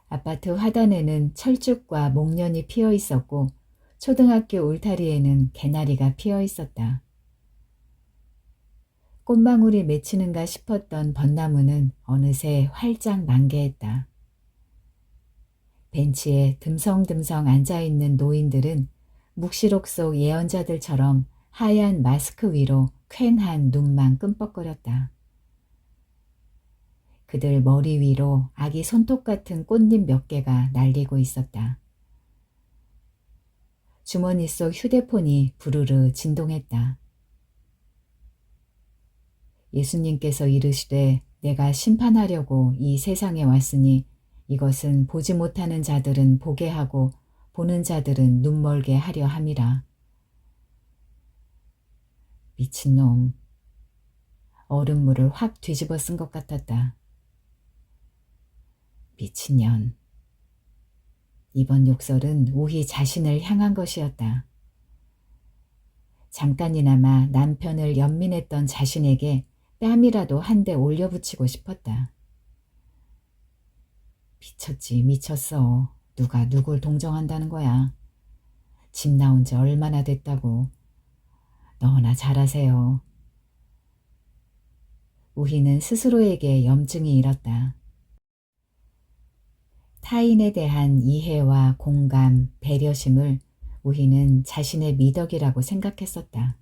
[SPEAKER 1] 아파트 화단에는 철쭉과 목련이 피어 있었고 초등학교 울타리에는 개나리가 피어 있었다. 꽃망울이 맺히는가 싶었던 벚나무는 어느새 활짝 만개했다. 벤치에 듬성듬성 앉아있는 노인들은 묵시록 속 예언자들처럼 하얀 마스크 위로 쾌한 눈만 끔뻑거렸다. 그들 머리 위로 아기 손톱 같은 꽃잎 몇 개가 날리고 있었다. 주머니 속 휴대폰이 부르르 진동했다. 예수님께서 이르시되 내가 심판하려고 이 세상에 왔으니 이것은 보지 못하는 자들은 보게 하고 보는 자들은 눈멀게 하려 함이라. 미친놈. 얼음물을 확 뒤집어 쓴 것 같았다. 미친년. 이번 욕설은 우희 자신을 향한 것이었다. 잠깐이나마 남편을 연민했던 자신에게 뺨이라도 한 대 올려붙이고 싶었다. 미쳤지, 미쳤어. 누가 누굴 동정한다는 거야. 집 나온 지 얼마나 됐다고. 너나 잘하세요. 우희는 스스로에게 염증이 일었다. 타인에 대한 이해와 공감, 배려심을 우희는 자신의 미덕이라고 생각했었다.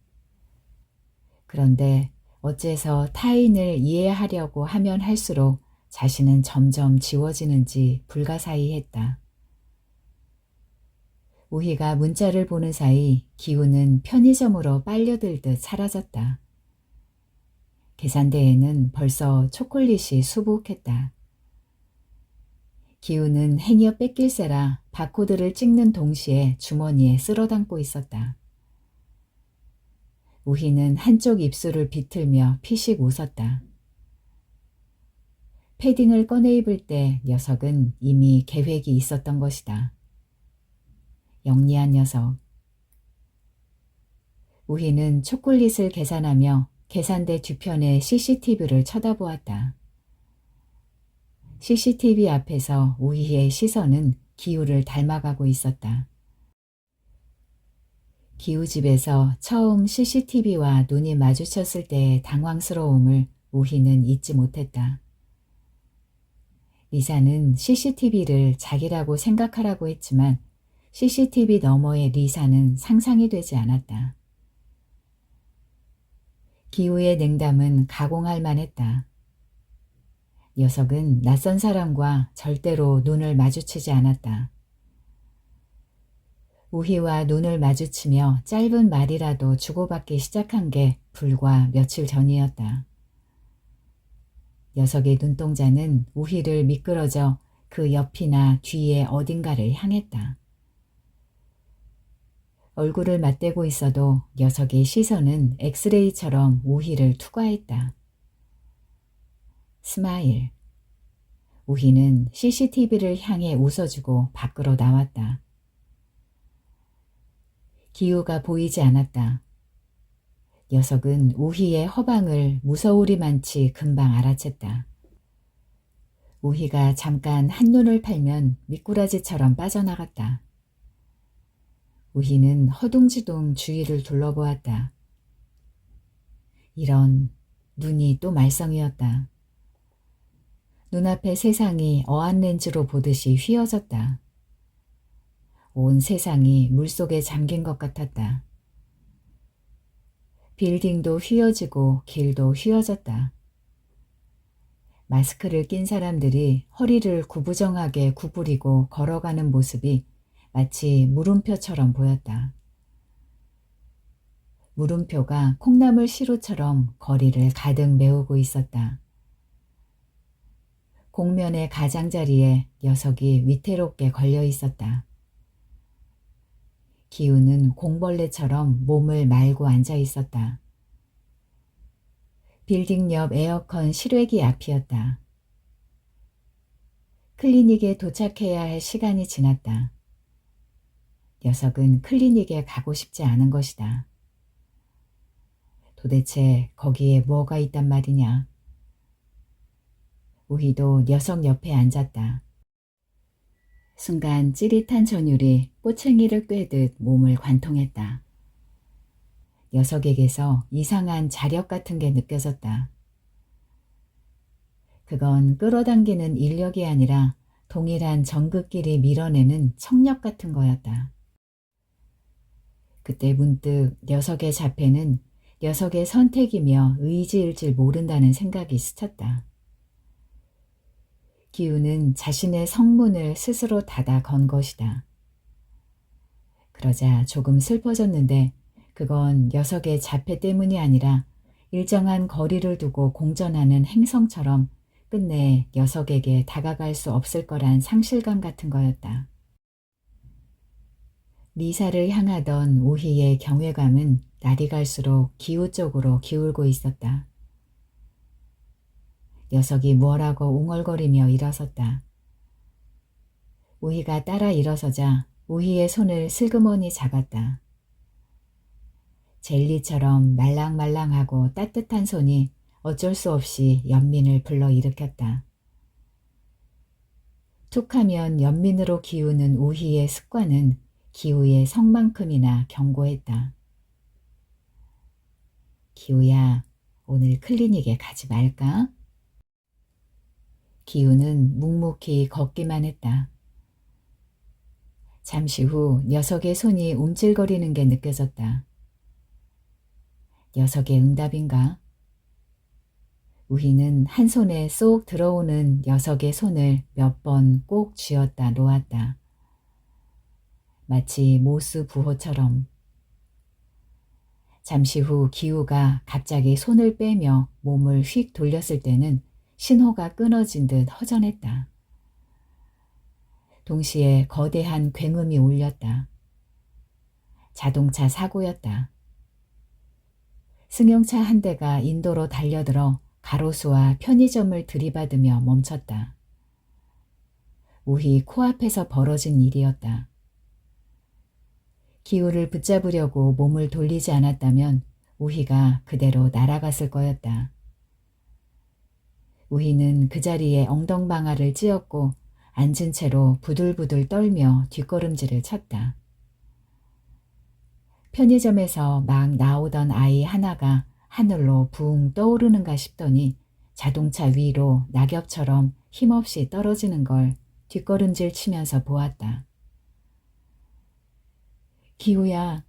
[SPEAKER 1] 그런데 어째서 타인을 이해하려고 하면 할수록 자신은 점점 지워지는지 불가사의했다. 우희가 문자를 보는 사이 기우는 편의점으로 빨려들듯 사라졌다. 계산대에는 벌써 초콜릿이 수북했다. 기우는 행여 뺏길세라 바코드를 찍는 동시에 주머니에 쓸어담고 있었다. 우희는 한쪽 입술을 비틀며 피식 웃었다. 패딩을 꺼내 입을 때 녀석은 이미 계획이 있었던 것이다. 영리한 녀석. 우희는 초콜릿을 계산하며 계산대 뒤편의 CCTV를 쳐다보았다. CCTV 앞에서 우희의 시선은 기우를 닮아가고 있었다. 기우 집에서 처음 CCTV와 눈이 마주쳤을 때의 당황스러움을 우희는 잊지 못했다. 리사는 CCTV를 자기라고 생각하라고 했지만 CCTV 너머의 리사는 상상이 되지 않았다. 기우의 냉담은 가공할 만했다. 녀석은 낯선 사람과 절대로 눈을 마주치지 않았다. 우희와 눈을 마주치며 짧은 말이라도 주고받기 시작한 게 불과 며칠 전이었다. 녀석의 눈동자는 우희를 미끄러져 그 옆이나 뒤에 어딘가를 향했다. 얼굴을 맞대고 있어도 녀석의 시선은 엑스레이처럼 우희를 투과했다. 스마일. 우희는 CCTV를 향해 웃어주고 밖으로 나왔다. 기우가 보이지 않았다. 녀석은 우희의 허방을 무서우리만치 금방 알아챘다. 우희가 잠깐 한눈을 팔면 미꾸라지처럼 빠져나갔다. 우희는 허둥지둥 주위를 둘러보았다. 이런, 눈이 또 말썽이었다. 눈앞의 세상이 어안렌즈로 보듯이 휘어졌다. 온 세상이 물속에 잠긴 것 같았다. 빌딩도 휘어지고 길도 휘어졌다. 마스크를 낀 사람들이 허리를 구부정하게 구부리고 걸어가는 모습이 마치 물음표처럼 보였다. 물음표가 콩나물 시루처럼 거리를 가득 메우고 있었다. 공면의 가장자리에 녀석이 위태롭게 걸려 있었다. 기우는 공벌레처럼 몸을 말고 앉아 있었다. 빌딩 옆 에어컨 실외기 앞이었다. 클리닉에 도착해야 할 시간이 지났다. 녀석은 클리닉에 가고 싶지 않은 것이다. 도대체 거기에 뭐가 있단 말이냐. 우희도 녀석 옆에 앉았다. 순간 찌릿한 전율이 꼬챙이를 꿰듯 몸을 관통했다. 녀석에게서 이상한 자력 같은 게 느껴졌다. 그건 끌어당기는 인력이 아니라 동일한 전극끼리 밀어내는 청력 같은 거였다. 그때 문득 녀석의 자폐는 녀석의 선택이며 의지일 줄 모른다는 생각이 스쳤다. 기우는 자신의 성문을 스스로 닫아 건 것이다. 그러자 조금 슬퍼졌는데 그건 녀석의 자폐 때문이 아니라 일정한 거리를 두고 공전하는 행성처럼 끝내 녀석에게 다가갈 수 없을 거란 상실감 같은 거였다. 리사를 향하던 우희의 경외감은 날이 갈수록 기우 쪽으로 기울고 있었다. 녀석이 뭐라고 웅얼거리며 일어섰다. 우희가 따라 일어서자 우희의 손을 슬그머니 잡았다. 젤리처럼 말랑말랑하고 따뜻한 손이 어쩔 수 없이 연민을 불러일으켰다. 툭하면 연민으로 기우는 우희의 습관은 기우의 성만큼이나 견고했다. 기우야, 오늘 클리닉에 가지 말까? 기우는 묵묵히 걷기만 했다. 잠시 후 녀석의 손이 움찔거리는 게 느껴졌다. 녀석의 응답인가? 우희는 한 손에 쏙 들어오는 녀석의 손을 몇 번 꼭 쥐었다 놓았다. 마치 모스 부호처럼. 잠시 후 기우가 갑자기 손을 빼며 몸을 휙 돌렸을 때는 신호가 끊어진 듯 허전했다. 동시에 거대한 굉음이 울렸다. 자동차 사고였다. 승용차 한 대가 인도로 달려들어 가로수와 편의점을 들이받으며 멈췄다. 우희 코앞에서 벌어진 일이었다. 기우를 붙잡으려고 몸을 돌리지 않았다면 우희가 그대로 날아갔을 거였다. 우희는 그 자리에 엉덩방아를 찧었고 앉은 채로 부들부들 떨며 뒷걸음질을 쳤다. 편의점에서 막 나오던 아이 하나가 하늘로 붕 떠오르는가 싶더니 자동차 위로 낙엽처럼 힘없이 떨어지는 걸 뒷걸음질 치면서 보았다. 기우야.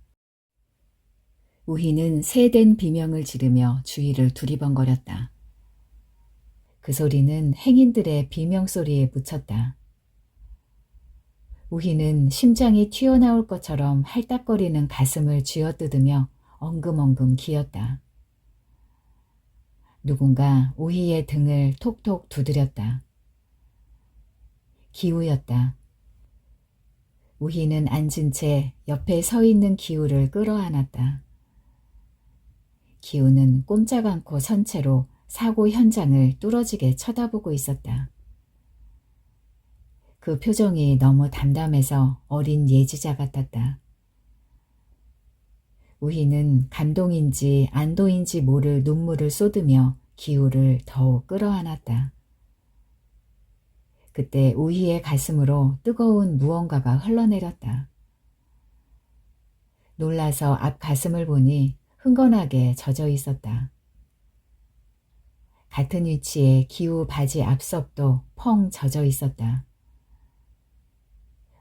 [SPEAKER 1] 우희는 새된 비명을 지르며 주위를 두리번거렸다. 그 소리는 행인들의 비명소리에 묻혔다. 우희는 심장이 튀어나올 것처럼 할딱거리는 가슴을 쥐어뜯으며 엉금엉금 기었다. 누군가 우희의 등을 톡톡 두드렸다. 기우였다. 우희는 앉은 채 옆에 서 있는 기우를 끌어안았다. 기우는 꼼짝 않고 선 채로 사고 현장을 뚫어지게 쳐다보고 있었다. 그 표정이 너무 담담해서 어린 예지자 같았다. 우희는 감동인지 안도인지 모를 눈물을 쏟으며 기우를 더욱 끌어안았다. 그때 우희의 가슴으로 뜨거운 무언가가 흘러내렸다. 놀라서 앞 가슴을 보니 흥건하게 젖어 있었다. 같은 위치에 기우 바지 앞석도 펑 젖어 있었다.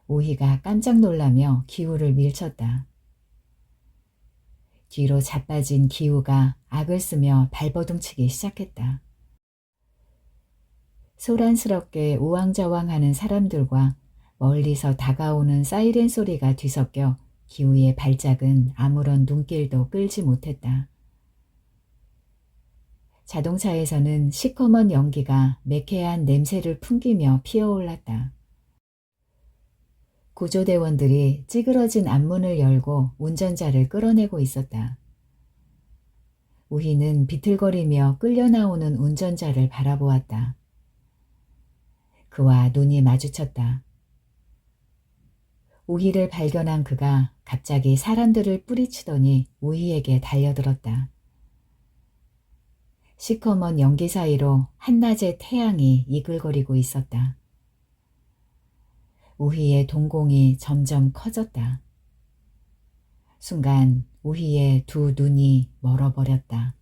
[SPEAKER 1] 우희가 깜짝 놀라며 기우를 밀쳤다. 뒤로 자빠진 기우가 악을 쓰며 발버둥치기 시작했다. 소란스럽게 우왕좌왕하는 사람들과 멀리서 다가오는 사이렌 소리가 뒤섞여 기우의 발작은 아무런 눈길도 끌지 못했다. 자동차에서는 시커먼 연기가 매캐한 냄새를 풍기며 피어올랐다. 구조대원들이 찌그러진 앞문을 열고 운전자를 끌어내고 있었다. 우희는 비틀거리며 끌려나오는 운전자를 바라보았다. 그와 눈이 마주쳤다. 우희를 발견한 그가 갑자기 사람들을 뿌리치더니 우희에게 달려들었다. 시커먼 연기 사이로 한낮의 태양이 이글거리고 있었다. 우희의 동공이 점점 커졌다. 순간 우희의 두 눈이 멀어버렸다.